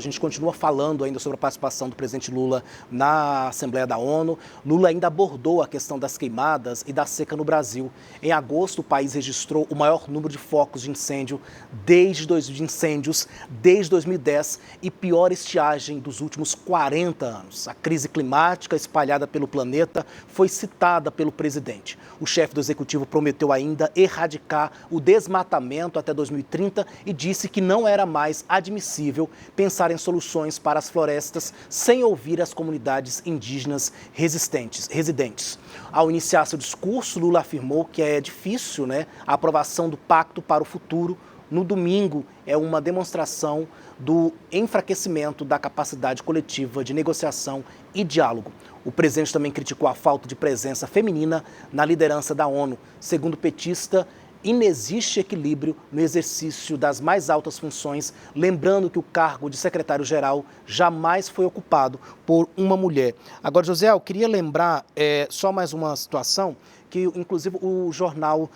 A gente continua falando ainda sobre a participação do presidente Lula na Assembleia da ONU. Lula ainda abordou a questão das queimadas e da seca no Brasil. Em agosto, o país registrou o maior número de focos de incêndio desde 2010 e pior estiagem dos últimos 40 anos. A crise climática espalhada pelo planeta foi citada pelo presidente. O chefe do executivo prometeu ainda erradicar o desmatamento até 2030 e disse que não era mais admissível pensar em soluções para as florestas sem ouvir as comunidades indígenas residentes. Ao iniciar seu discurso, Lula afirmou que é difícil, a aprovação do Pacto para o Futuro no domingo é uma demonstração do enfraquecimento da capacidade coletiva de negociação e diálogo. O presidente também criticou a falta de presença feminina na liderança da ONU. Segundo o petista, inexiste equilíbrio no exercício das mais altas funções, lembrando que o cargo de secretário-geral jamais foi ocupado por uma mulher. Agora, José, eu queria lembrar só mais uma situação, que inclusive o jornal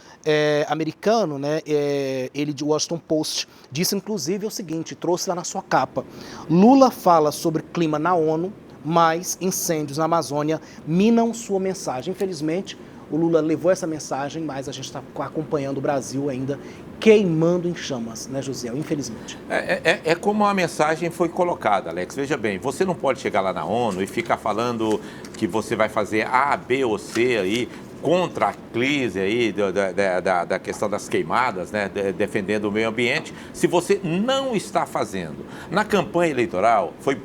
americano, ele de Washington Post, disse inclusive o seguinte, trouxe lá na sua capa: Lula fala sobre clima na ONU, mas incêndios na Amazônia minam sua mensagem. Infelizmente, o Lula levou essa mensagem, mas a gente está acompanhando o Brasil ainda queimando em chamas, José? Infelizmente. É como a mensagem foi colocada, Alex. Veja bem, você não pode chegar lá na ONU e ficar falando que você vai fazer A, B ou C aí contra a crise aí da questão das queimadas, defendendo o meio ambiente, se você não está fazendo. Na campanha eleitoral, foi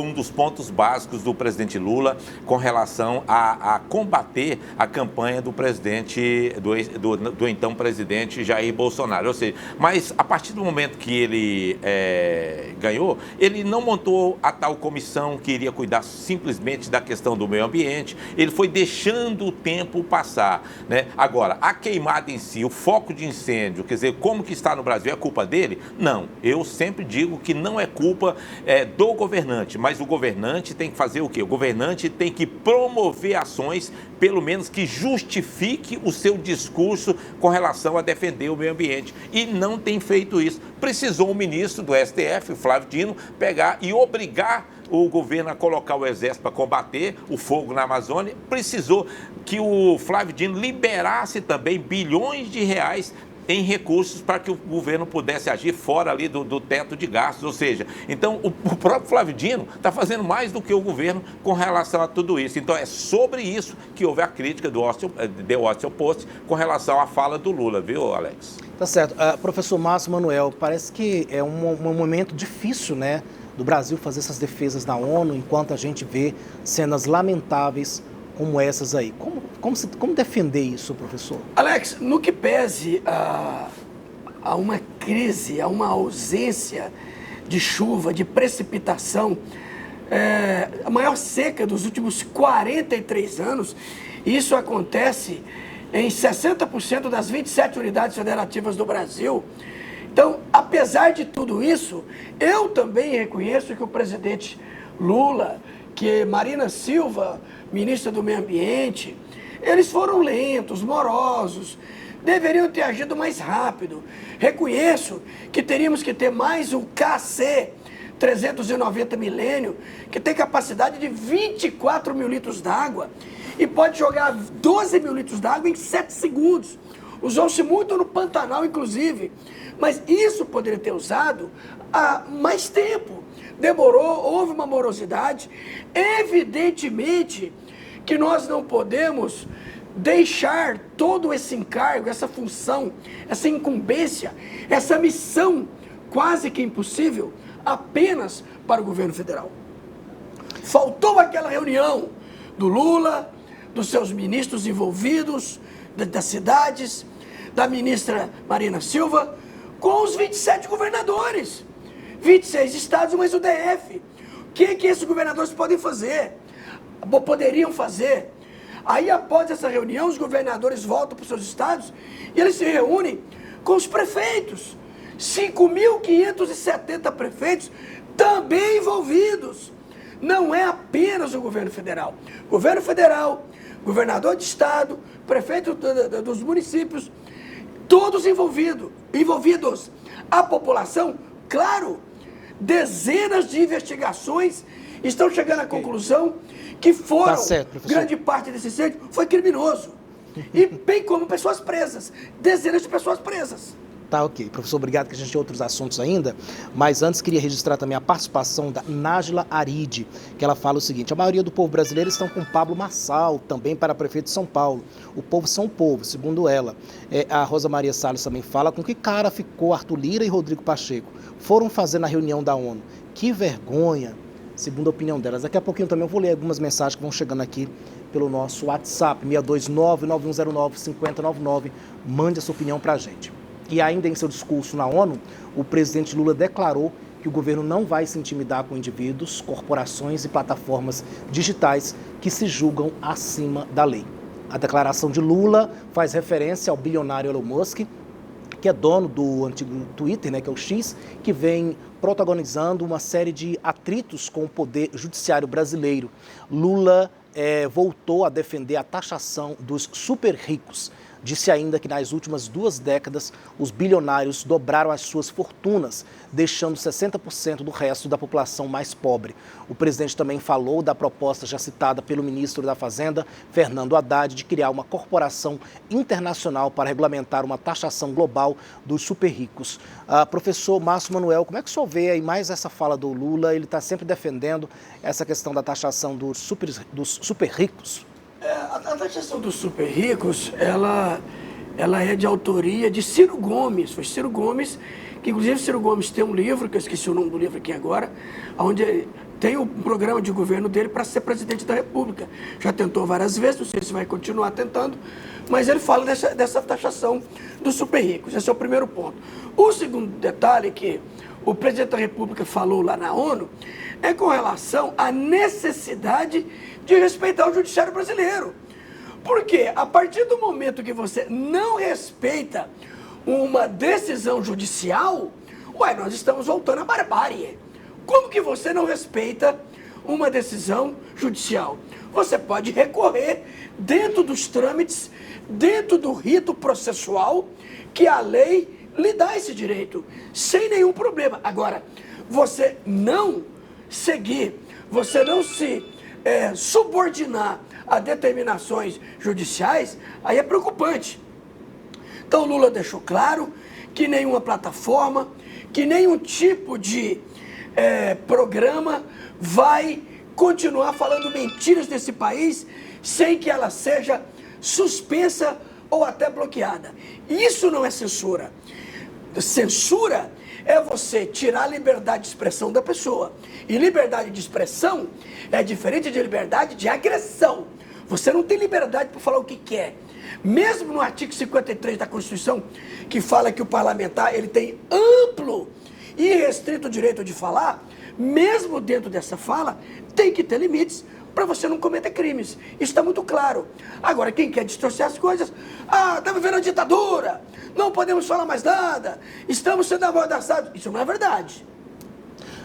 um dos pontos básicos do presidente Lula com relação a combater a campanha do presidente, do então presidente Jair Bolsonaro. Ou seja, mas a partir do momento que ele ganhou, ele não montou a tal comissão que iria cuidar simplesmente da questão do meio ambiente, ele foi deixando o tempo passar. Agora, a queimada em si, o foco de incêndio, quer dizer, como que está no Brasil, é culpa dele? Não, eu sempre digo que não é culpa do governante, mas o governante tem que fazer o quê? O governante tem que promover ações, pelo menos que justifique o seu discurso com relação a defender o meio ambiente, e não tem feito isso. Precisou o ministro do STF, o Flávio Dino, pegar e obrigar o governo a colocar o exército para combater o fogo na Amazônia. Precisou que o Flávio Dino liberasse também bilhões de reais em recursos para que o governo pudesse agir fora ali do teto de gastos. Ou seja, então o próprio Flávio Dino está fazendo mais do que o governo com relação a tudo isso. Então é sobre isso que houve a crítica do The Washington Post com relação à fala do Lula, viu, Alex? Tá certo. Professor Márcio Manuel, parece que é um momento difícil, do Brasil fazer essas defesas na ONU, enquanto a gente vê cenas lamentáveis como essas aí. Como defender isso, professor? Alex, no que pese a uma crise, a uma ausência de chuva, de precipitação, a maior seca dos últimos 43 anos, isso acontece em 60% das 27 unidades federativas do Brasil. Então, apesar de tudo isso, eu também reconheço que o presidente Lula, que Marina Silva, ministra do Meio Ambiente, eles foram lentos, morosos, deveriam ter agido mais rápido. Reconheço que teríamos que ter mais o KC-390 Milênio, que tem capacidade de 24 mil litros d'água e pode jogar 12 mil litros d'água em 7 segundos. Usou-se muito no Pantanal, inclusive. Mas isso poderia ter usado há mais tempo. Demorou, houve uma morosidade. Evidentemente que nós não podemos deixar todo esse encargo, essa função, essa incumbência, essa missão quase que impossível apenas para o governo federal. Faltou aquela reunião do Lula, dos seus ministros envolvidos, das cidades, da ministra Marina Silva, com os 27 governadores, 26 estados, mas o DF. O que esses governadores podem fazer? Poderiam fazer? Aí, após essa reunião, os governadores voltam para os seus estados e eles se reúnem com os prefeitos. 5.570 prefeitos também envolvidos. Não é apenas o governo federal. Governo federal, governador de estado, prefeito dos municípios, todos envolvidos. A população, claro, dezenas de investigações estão chegando à conclusão que foram, Tá certo, professor. grande parte desse incêndio foi criminoso. E bem como pessoas presas, dezenas de pessoas presas. Tá, ok. Professor, obrigado, que a gente tem outros assuntos ainda, mas antes queria registrar também a participação da Nájila Aride, que ela fala o seguinte: a maioria do povo brasileiro estão com Pablo Marçal, também para prefeito de São Paulo. O povo são o povo, segundo ela. A Rosa Maria Salles também fala: com que cara ficou Arthur Lira e Rodrigo Pacheco? Foram fazer na reunião da ONU. Que vergonha, segundo a opinião delas. Daqui a pouquinho também eu vou ler algumas mensagens que vão chegando aqui pelo nosso WhatsApp, 629-9109-5099. Mande a sua opinião para a gente. E ainda em seu discurso na ONU, o presidente Lula declarou que o governo não vai se intimidar com indivíduos, corporações e plataformas digitais que se julgam acima da lei. A declaração de Lula faz referência ao bilionário Elon Musk, que é dono do antigo Twitter, né, que é o X, que vem protagonizando uma série de atritos com o poder judiciário brasileiro. Lula voltou a defender a taxação dos super ricos. Disse ainda que nas últimas 2 décadas os bilionários dobraram as suas fortunas, deixando 60% do resto da população mais pobre. O presidente também falou da proposta já citada pelo ministro da Fazenda, Fernando Haddad, de criar uma corporação internacional para regulamentar uma taxação global dos super ricos. Professor Márcio Manuel, como é que o senhor vê aí mais essa fala do Lula? Ele está sempre defendendo essa questão da taxação dos super ricos. A taxação dos super ricos, ela é de autoria de Ciro Gomes. Foi Ciro Gomes, que inclusive Ciro Gomes tem um livro, que eu esqueci o nome do livro aqui agora, onde tem o programa de governo dele para ser presidente da República. Já tentou várias vezes, não sei se vai continuar tentando, mas ele fala dessa taxação dos super ricos. Esse é o primeiro ponto. O segundo detalhe que o presidente da República falou lá na ONU é com relação à necessidade de respeitar o judiciário brasileiro. Porque a partir do momento que você não respeita uma decisão judicial, nós estamos voltando à barbárie. Como que você não respeita uma decisão judicial? Você pode recorrer dentro dos trâmites, dentro do rito processual, que a lei lhe dá esse direito, sem nenhum problema. Agora, você não seguir, você não se subordinar a determinações judiciais, aí é preocupante. Então Lula deixou claro que nenhuma plataforma, que nenhum tipo de programa vai continuar falando mentiras desse país sem que ela seja suspensa ou até bloqueada. Isso não é censura. Censura é você tirar a liberdade de expressão da pessoa. E liberdade de expressão é diferente de liberdade de agressão. Você não tem liberdade para falar o que quer. Mesmo no artigo 53 da Constituição, que fala que o parlamentar ele tem amplo e restrito direito de falar, mesmo dentro dessa fala, tem que ter limites para você não cometer crimes. Isso está muito claro. Agora, quem quer distorcer as coisas, está vivendo a ditadura, não podemos falar mais nada, estamos sendo amordaçados. Isso não é verdade.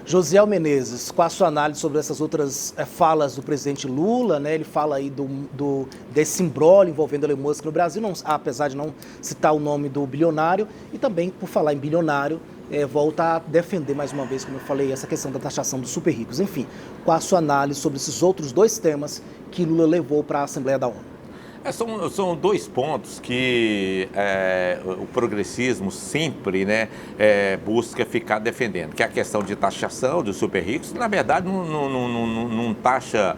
Josiel Menezes, qual a sua análise sobre essas outras falas do presidente Lula, né? Ele fala aí desse imbróglio envolvendo Elon Musk no Brasil, apesar de não citar o nome do bilionário, e também, por falar em bilionário, volta a defender mais uma vez, como eu falei, essa questão da taxação dos super ricos. Enfim, qual a sua análise sobre esses outros 2 temas que Lula levou para a Assembleia da ONU? São 2 pontos que o progressismo sempre busca ficar defendendo, que é a questão de taxação dos super ricos. Na verdade, não taxa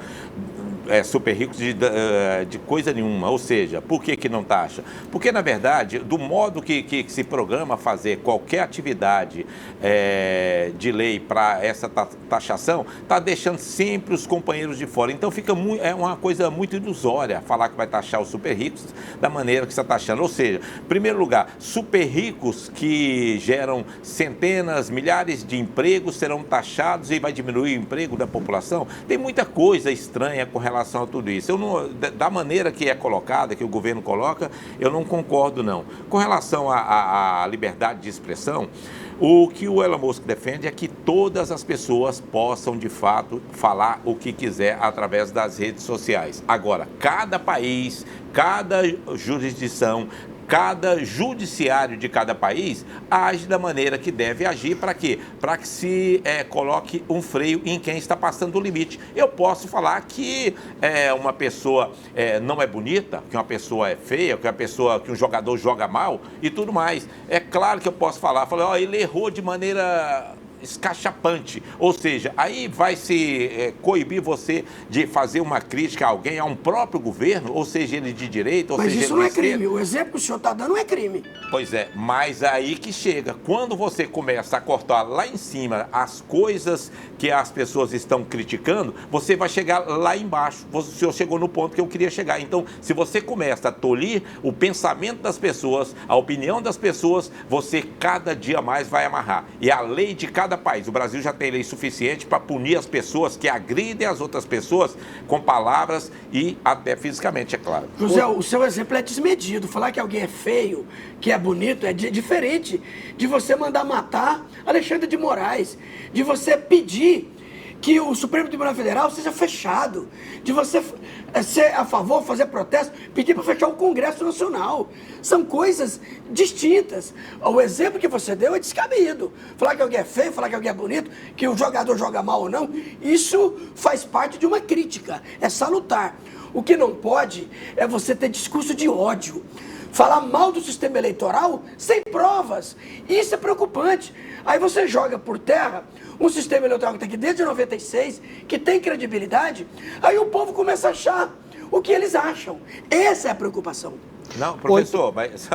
super ricos de coisa nenhuma. Ou seja, por que não taxa? Porque, na verdade, do modo que se programa fazer qualquer atividade de lei para essa taxação, está deixando sempre os companheiros de fora. Então, é uma coisa muito ilusória falar que vai taxar os super ricos da maneira que está taxando. Ou seja, em primeiro lugar, super ricos que geram centenas, milhares de empregos serão taxados e vai diminuir o emprego da população. Tem muita coisa estranha com relação a tudo isso. Da maneira que é colocada, que o governo coloca, eu não concordo, não. Com relação à liberdade de expressão, o que o Elon Musk defende é que todas as pessoas possam, de fato, falar o que quiser através das redes sociais. Agora, cada país, cada jurisdição, cada judiciário de cada país age da maneira que deve agir. Para quê? Para que se coloque um freio em quem está passando do limite. Eu posso falar que uma pessoa não é bonita, que uma pessoa é feia, que um jogador joga mal e tudo mais. É claro que eu posso falar, ele errou de maneira escachapante, ou seja, aí vai se coibir você de fazer uma crítica a alguém, a um próprio governo, ou seja, ele de direita, ou mas seja, isso ele não de é crime, esquerda. o exemplo que o senhor está dando não é crime. Pois é, mas aí que chega, quando você começa a cortar lá em cima as coisas que as pessoas estão criticando, você vai chegar lá embaixo. O senhor chegou no ponto que eu queria chegar. Então, se você começa a tolir o pensamento das pessoas, a opinião das pessoas, você cada dia mais vai amarrar. E a lei de cada país, o Brasil já tem lei suficiente para punir as pessoas que agridem as outras pessoas com palavras e até fisicamente, é claro. José, o seu exemplo é desmedido. Falar que alguém é feio, que é bonito, é diferente de você mandar matar Alexandre de Moraes, de você pedir que o Supremo Tribunal Federal seja fechado, de você ser a favor, fazer protesto, pedir para fechar o Congresso Nacional. São coisas distintas. O exemplo que você deu é descabido. Falar que alguém é feio, falar que alguém é bonito, que o jogador joga mal ou não, isso faz parte de uma crítica, é salutar. O que não pode é você ter discurso de ódio, falar mal do sistema eleitoral sem provas. Isso é preocupante. Aí você joga por terra um sistema eleitoral que está aqui desde 96, que tem credibilidade, aí o povo começa a achar o que eles acham. Essa é a preocupação. Não, professor, mas,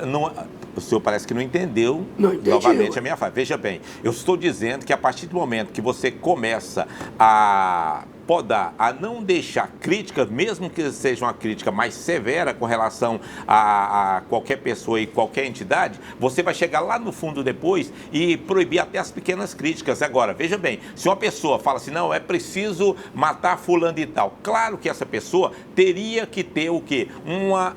não, o senhor parece que não entendeu novamente a minha fala. Veja bem, eu estou dizendo que a partir do momento que você começa a podar, a não deixar críticas, mesmo que seja uma crítica mais severa com relação a qualquer pessoa e qualquer entidade, você vai chegar lá no fundo depois e proibir até as pequenas críticas. Agora, veja bem, se uma pessoa fala assim, não, é preciso matar fulano e tal, claro que essa pessoa teria que ter o quê? Uma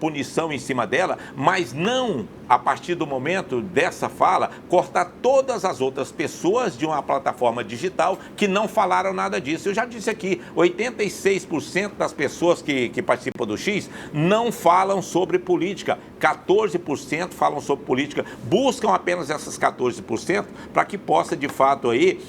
punição em cima dela, mas não, a partir do momento dessa fala, cortar todas as outras pessoas de uma plataforma digital que não falaram nada disso. Eu já disse aqui, 86% das pessoas que participam do X não falam sobre política, 14% falam sobre política, buscam apenas essas 14% para que possa, de fato, aí,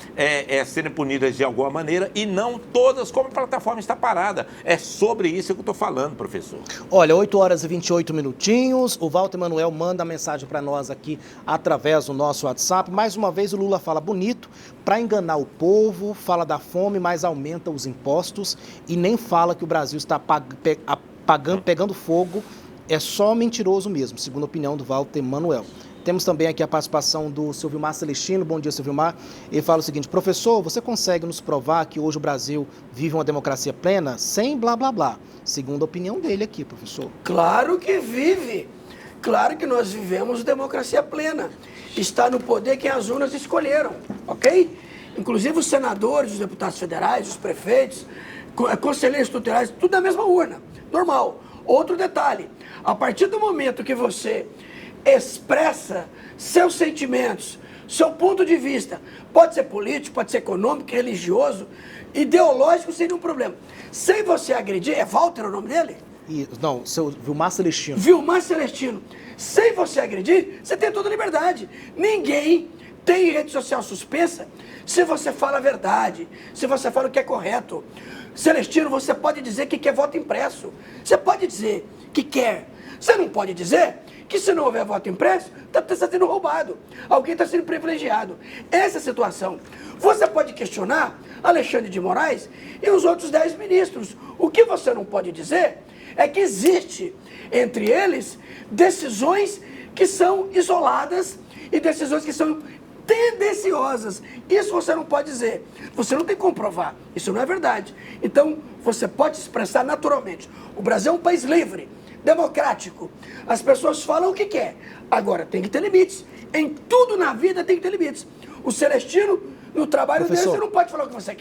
serem punidas de alguma maneira e não todas como a plataforma está parada. É sobre isso que eu estou falando, professor. Olha, 8 horas e 28 minutinhos, o Walter Manuel manda mensagem para nós aqui através do nosso WhatsApp. Mais uma vez o Lula fala bonito para enganar o povo, fala da fome, mas aumenta os impostos e nem fala que o Brasil está pegando fogo. É só mentiroso mesmo, segundo a opinião do Walter Manuel. Temos também aqui a participação do seu Vilmar Celestino. Bom dia, seu Vilmar. Ele fala o seguinte: professor, você consegue nos provar que hoje o Brasil vive uma democracia plena sem blá blá blá? Segundo a opinião dele aqui, professor. Claro que vive. Claro que nós vivemos democracia plena. Está no poder quem as urnas escolheram, ok? Inclusive os senadores, os deputados federais, os prefeitos, conselheiros tutelares, tudo na mesma urna, normal. Outro detalhe, a partir do momento que você expressa seus sentimentos, seu ponto de vista, pode ser político, pode ser econômico, religioso, ideológico, sem nenhum problema. Sem você agredir, é Walter o nome dele? Não, seu Vilmar Celestino. Vilmar Celestino. Sem você agredir, você tem toda a liberdade. Ninguém tem rede social suspensa se você fala a verdade, se você fala o que é correto. Celestino, você pode dizer que quer voto impresso. Você pode dizer que quer. Você não pode dizer que se não houver voto impresso, está sendo roubado. Alguém está sendo privilegiado. Essa é a situação. Você pode questionar Alexandre de Moraes e os outros 10 ministros. O que você não pode dizer é que existe entre eles decisões que são isoladas e decisões que são tendenciosas. Isso você não pode dizer. Você não tem que comprovar. Isso não é verdade. Então, você pode se expressar naturalmente. O Brasil é um país livre, democrático. As pessoas falam o que quer. Agora, tem que ter limites. Em tudo na vida tem que ter limites. O Celestino, no trabalho dele, você não pode falar o que você quer.